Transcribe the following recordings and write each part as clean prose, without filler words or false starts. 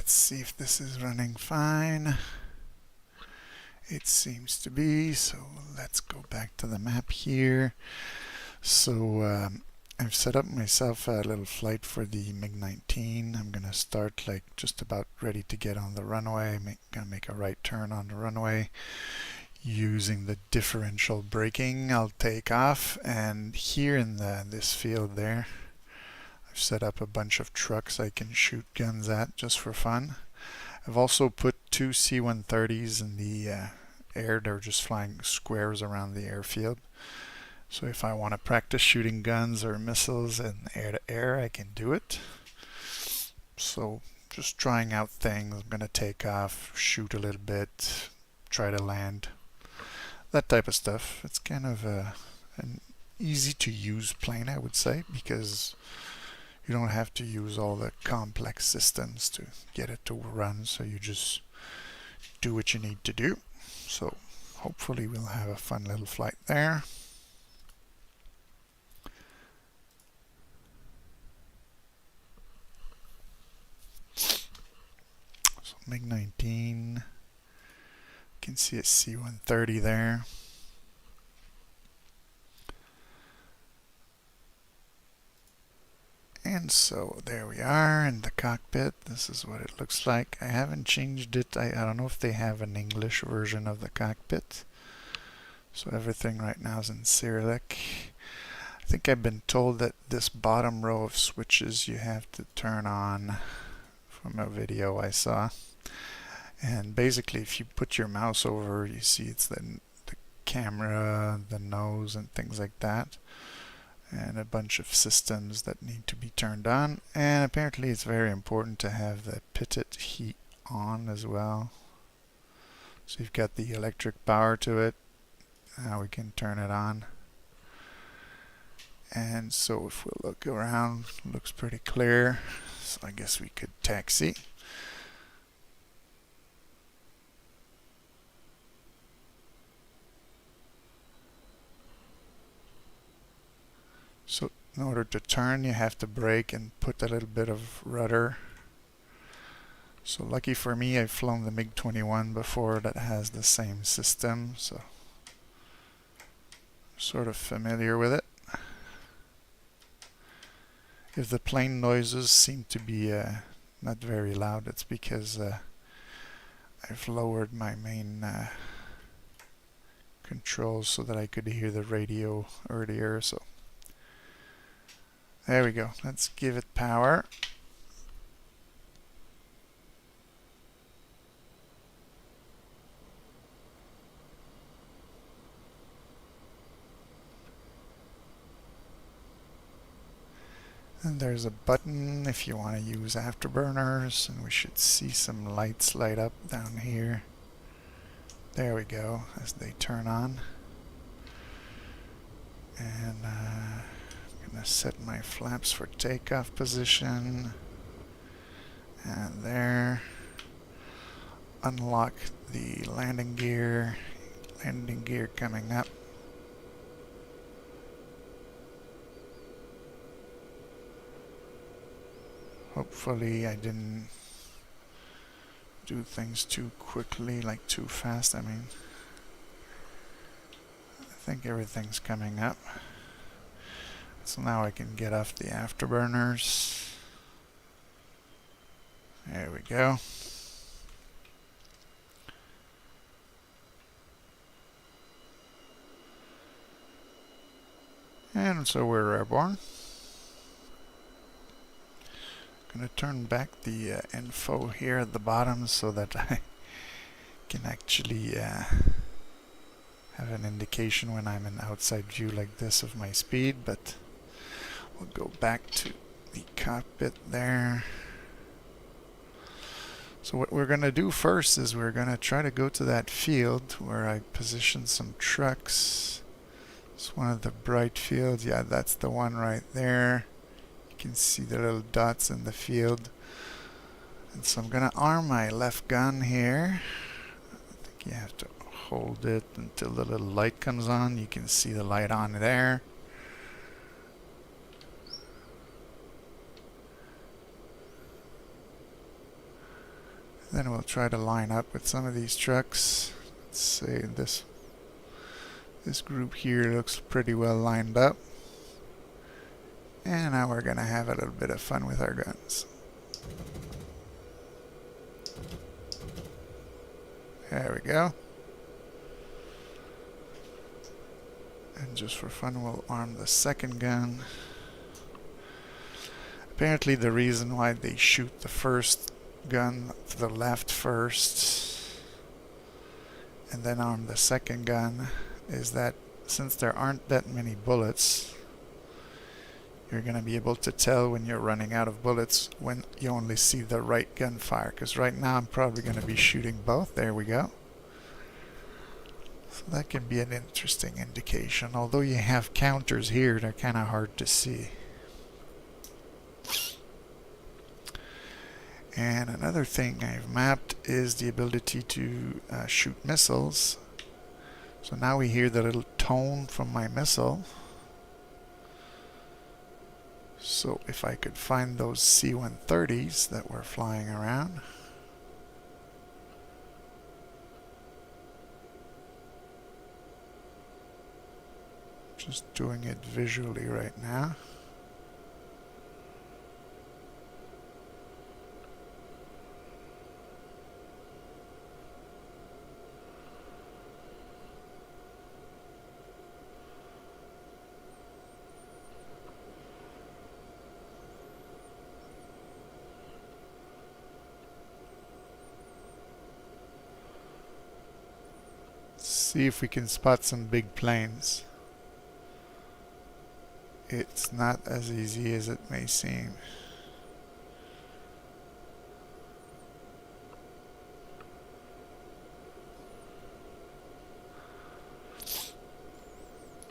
let's see if this is running fine. It seems to be, so let's go back to the map here. So I've set up myself a little flight for the MiG-19. I'm gonna start like just about ready to get on the runway. Gonna make a right turn on the runway. Using the differential braking, I'll take off, and here in this field there, I've set up a bunch of trucks I can shoot guns at just for fun. I've also put two C-130s in the air. They're just flying squares around the airfield. So if I want to practice shooting guns or missiles in air to air, I can do it. So just trying out things. I'm going to take off, shoot a little bit, try to land. That type of stuff. It's kind of an easy to use plane, I would say, because you don't have to use all the complex systems to get it to run, so you just do what you need to do. So hopefully we'll have a fun little flight there. So MiG-19, you can see a C-130 there. And so there we are in the cockpit. This is what it looks like. I haven't changed it. I don't know if they have an English version of the cockpit. So everything right now is in Cyrillic. I think I've been told that this bottom row of switches you have to turn on from a video I saw. And basically if you put your mouse over, you see it's the camera, the nose, and things like that. And a bunch of systems that need to be turned on, and apparently it's very important to have the pitot heat on as well. So you've got the electric power to it. Now we can turn it on, and so if we look around, it looks pretty clear, so I guess we could taxi. So in order to turn, you have to brake and put a little bit of rudder. So lucky for me, I've flown the MiG-21 before that has the same system, so I'm sort of familiar with it. If the plane noises seem to be not very loud, it's because I've lowered my main controls so that I could hear the radio earlier. So there we go. Let's give it power. And there's a button if you want to use afterburners, and we should see some lights light up down here. There we go, as they turn on. And I'm going to set my flaps for takeoff position. And there. Unlock the landing gear. Landing gear coming up. Hopefully I didn't do things too quickly, like too fast. I mean, I think everything's coming up. So now I can get off the afterburners. There we go. And so we're airborne. Going to turn back the info here at the bottom so that I can actually have an indication when I'm in outside view like this of my speed, but we'll go back to the cockpit there. So what we're going to do first is we're going to try to go to that field where I positioned some trucks. It's one of the bright fields. Yeah, that's the one right there. You can see the little dots in the field. And so I'm going to arm my left gun here. I think you have to hold it until the little light comes on. You can see the light on there. Then we'll try to line up with some of these trucks. Let's say this group here looks pretty well lined up. And now we're going to have a little bit of fun with our guns. There we go. And just for fun, we'll arm the second gun. Apparently the reason why they shoot the first gun to the left first and then arm the second gun is that since there aren't that many bullets, you're going to be able to tell when you're running out of bullets when you only see the right gun fire. Because right now I'm probably going to be shooting both. There we go. So that can be an interesting indication. Although you have counters here, they're kind of hard to see. And another thing I've mapped is the ability to shoot missiles. So now we hear the little tone from my missile. So if I could find those C-130s that were flying around. Just doing it visually right now. See if we can spot some big planes. It's not as easy as it may seem.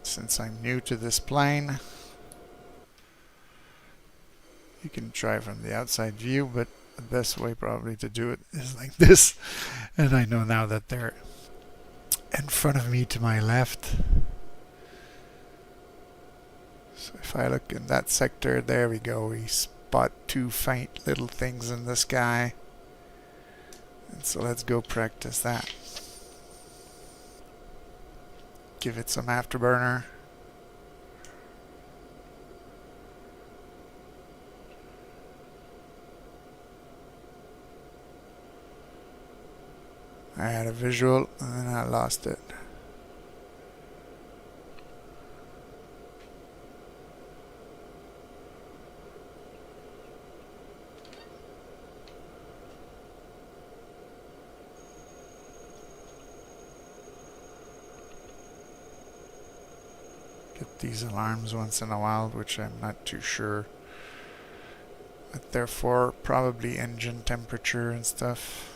Since I'm new to this plane, you can try from the outside view, but the best way probably to do it is like this. And I know now that they're in front of me to my left. So if I look in that sector, there we go. We spot two faint little things in the sky. And so let's go practice that. Give it some afterburner. I had a visual and then I lost it. Get these alarms once in a while, which I'm not too sure. But therefore, probably engine temperature and stuff.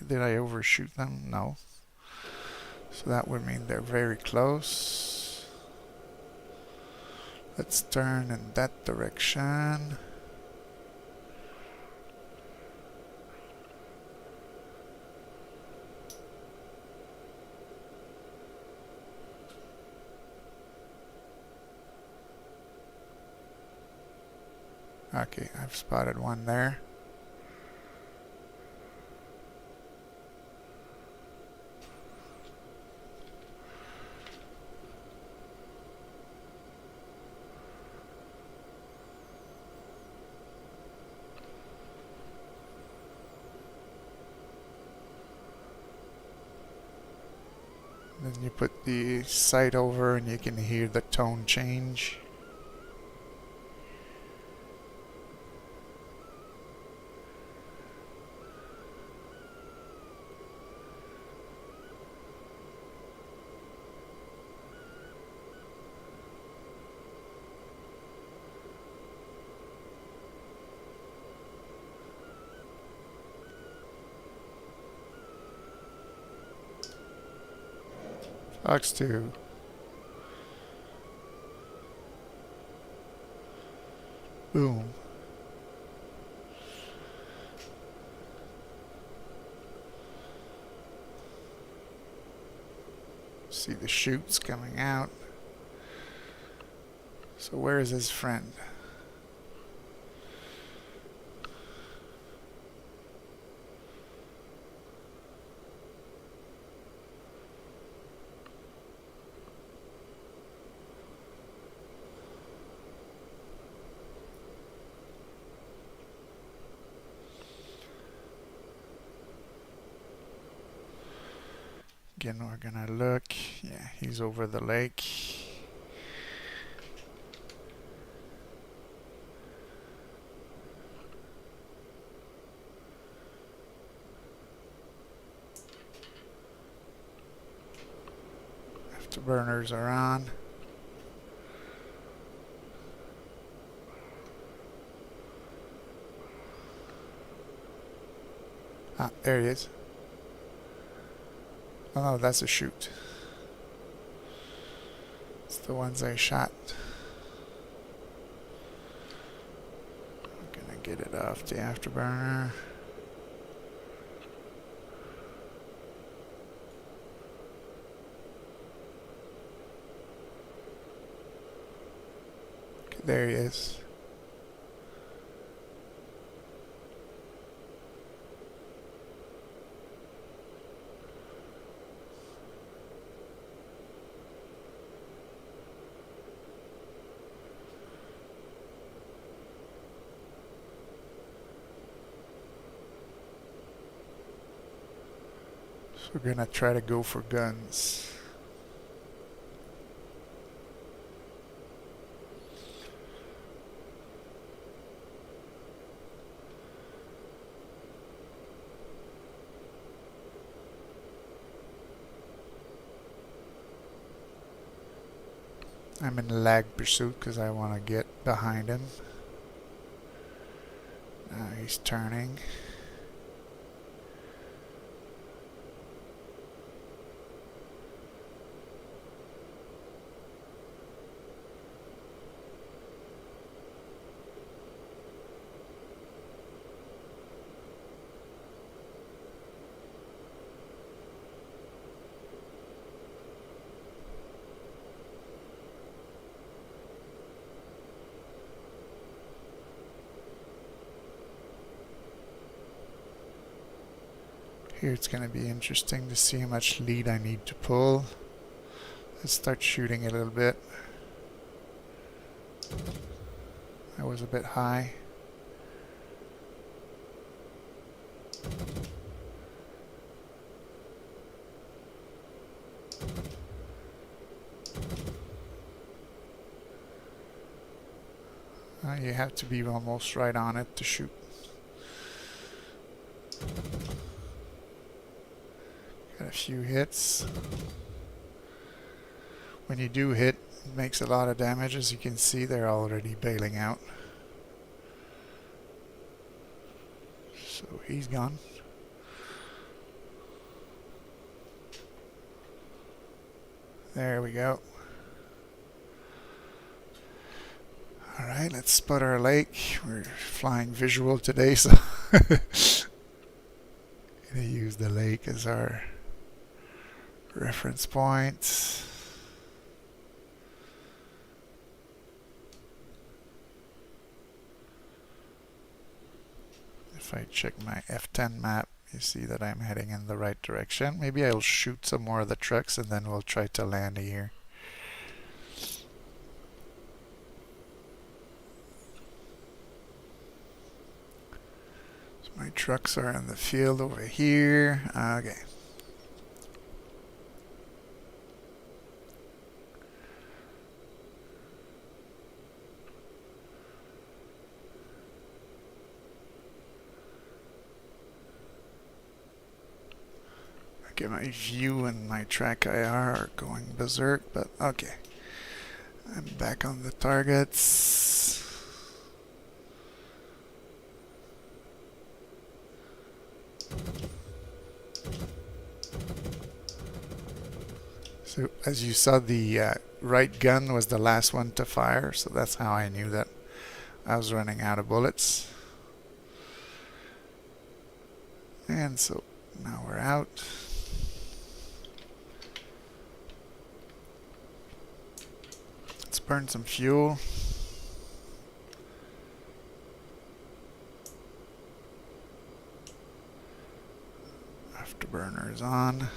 Did I overshoot them? No. So that would mean they're very close. Let's turn in that direction. Okay, I've spotted one there. Then you put the sight over and you can hear the tone change. Fox 2. Boom. See the chutes coming out. So where is his friend? Again, we're gonna look. Yeah, he's over the lake. Afterburners are on. Ah, there he is. Oh no, that's a shoot. It's the ones I shot. I'm gonna get it off the afterburner. Okay, there he is. So we're gonna try to go for guns. I'm in lag pursuit because I want to get behind him. Now he's turning. Here it's going to be interesting to see how much lead I need to pull. Let's start shooting a little bit. That was a bit high. You have to be almost right on it to shoot. Got a few hits. When you do hit, it makes a lot of damage. As you can see, they're already bailing out. So he's gone. There we go. Alright, let's spot our lake. We're flying visual today, so gonna use the lake as our reference point. If I check my F10 map, you see that I'm heading in the right direction. Maybe I'll shoot some more of the trucks and then we'll try to land here. So my trucks are in the field over here. Okay. Okay, my view and my track IR are going berserk, but okay. I'm back on the targets. So as you saw, the right gun was the last one to fire, so that's how I knew that I was running out of bullets. And so now we're out. Let's burn some fuel. Afterburner is on.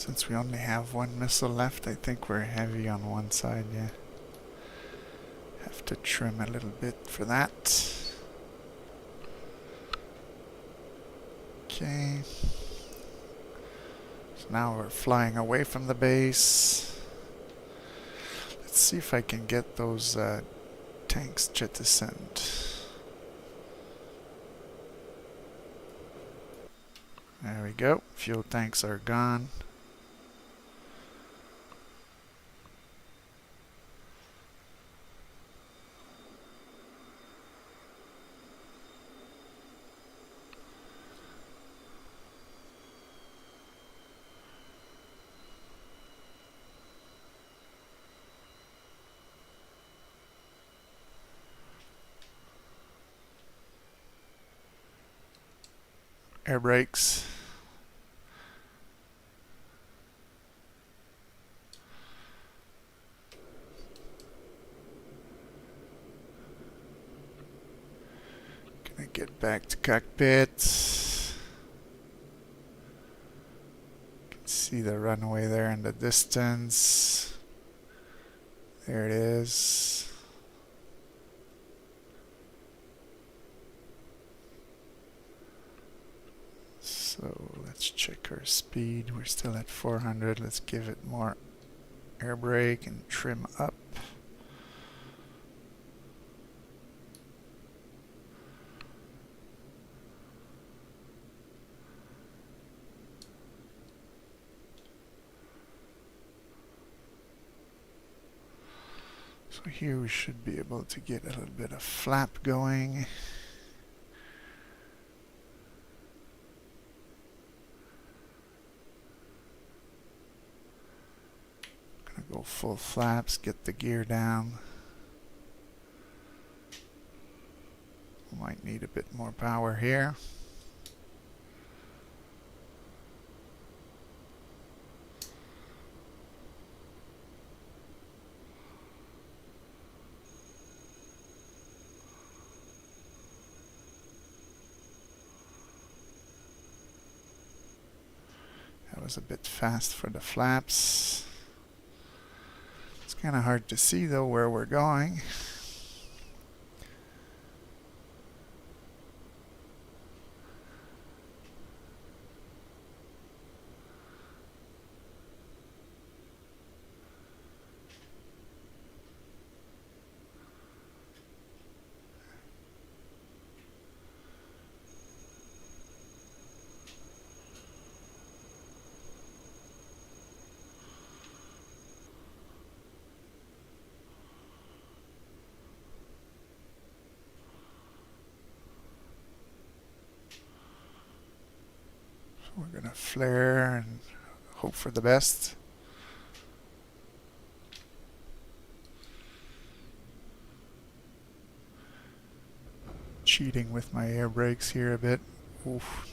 Since we only have one missile left, I think we're heavy on one side, yeah. Have to trim a little bit for that. Okay. So now we're flying away from the base. Let's see if I can get those tanks jettisoned. There we go. Fuel tanks are gone. Air brakes. Gonna get back to cockpit. Can see the runway there in the distance. There it is. So let's check our speed. We're still at 400. Let's give it more air brake and trim up. So here we should be able to get a little bit of flap going. Gonna go full flaps, get the gear down. Might need a bit more power here. That was a bit fast for the flaps. It's kind of hard to see though where we're going. We're gonna flare and hope for the best. Cheating with my air brakes here a bit. Oof.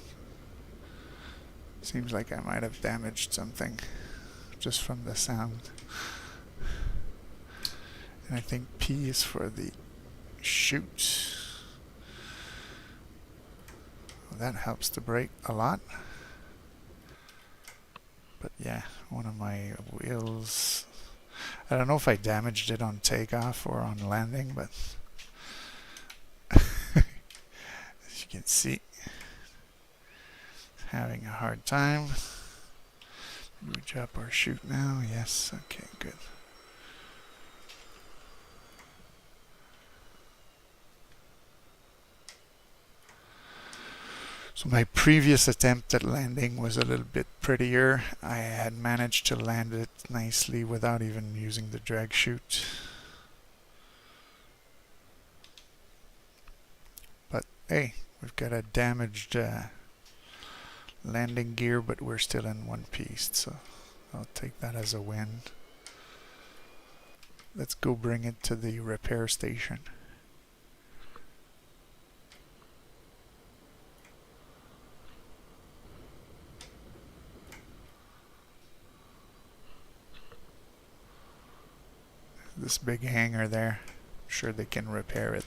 Seems like I might have damaged something just from the sound. And I think P is for the chute. Well, that helps the brake a lot. But yeah, one of my wheels, I don't know if I damaged it on takeoff or on landing, but as you can see, having a hard time. Did we drop our chute now? Yes, okay, good. So my previous attempt at landing was a little bit prettier. I had managed to land it nicely without even using the drag chute. But hey, we've got a damaged landing gear, but we're still in one piece, so I'll take that as a win. Let's go bring it to the repair station. This big hangar there, I'm sure they can repair it.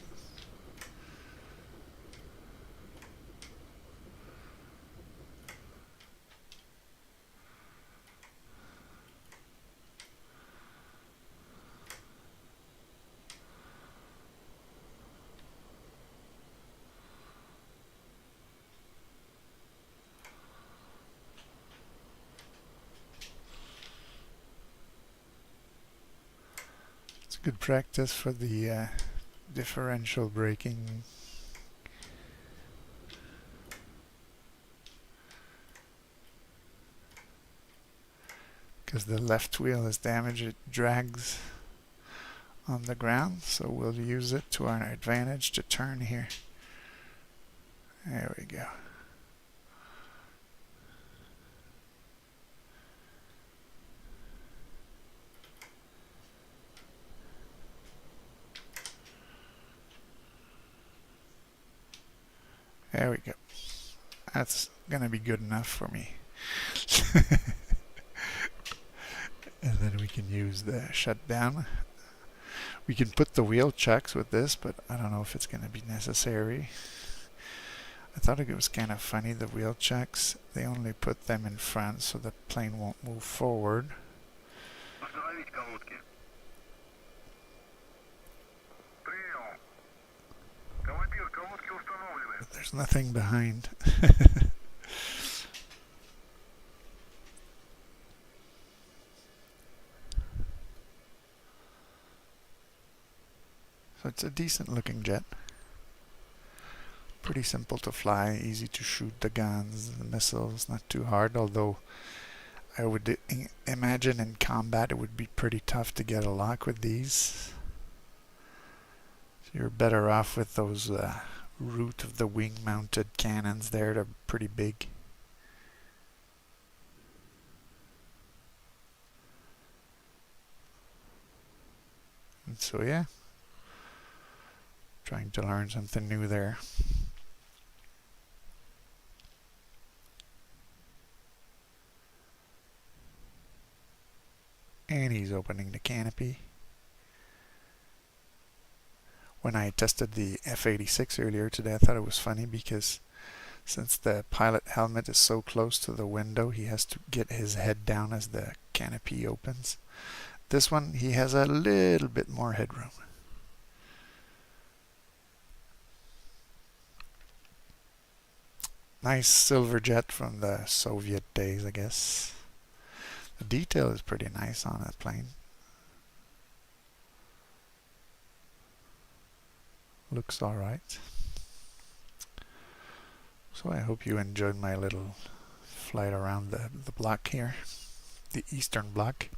Good practice for the differential braking. Because the left wheel is damaged, it drags on the ground, so we'll use it to our advantage to turn here. There we go. There we go. That's gonna be good enough for me. And then we can use the shutdown. We can put the wheel chucks with this, but I don't know if it's going to be necessary. I thought it was kind of funny, the wheel chucks. They only put them in front so the plane won't move forward. But there's nothing behind. So it's a decent looking jet. Pretty simple to fly, easy to shoot the guns, the missiles, not too hard, although I would imagine in combat it would be pretty tough to get a lock with these. So you're better off with those root of the wing mounted cannons there. They're pretty big. And so yeah, trying to learn something new there. And he's opening the canopy. When I tested the F-86 earlier today, I thought it was funny because since the pilot helmet is so close to the window, he has to get his head down as the canopy opens. This one, he has a little bit more headroom. Nice silver jet from the Soviet days, I guess. The detail is pretty nice on that plane. Looks alright. So I hope you enjoyed my little flight around the block here. The Eastern Bloc.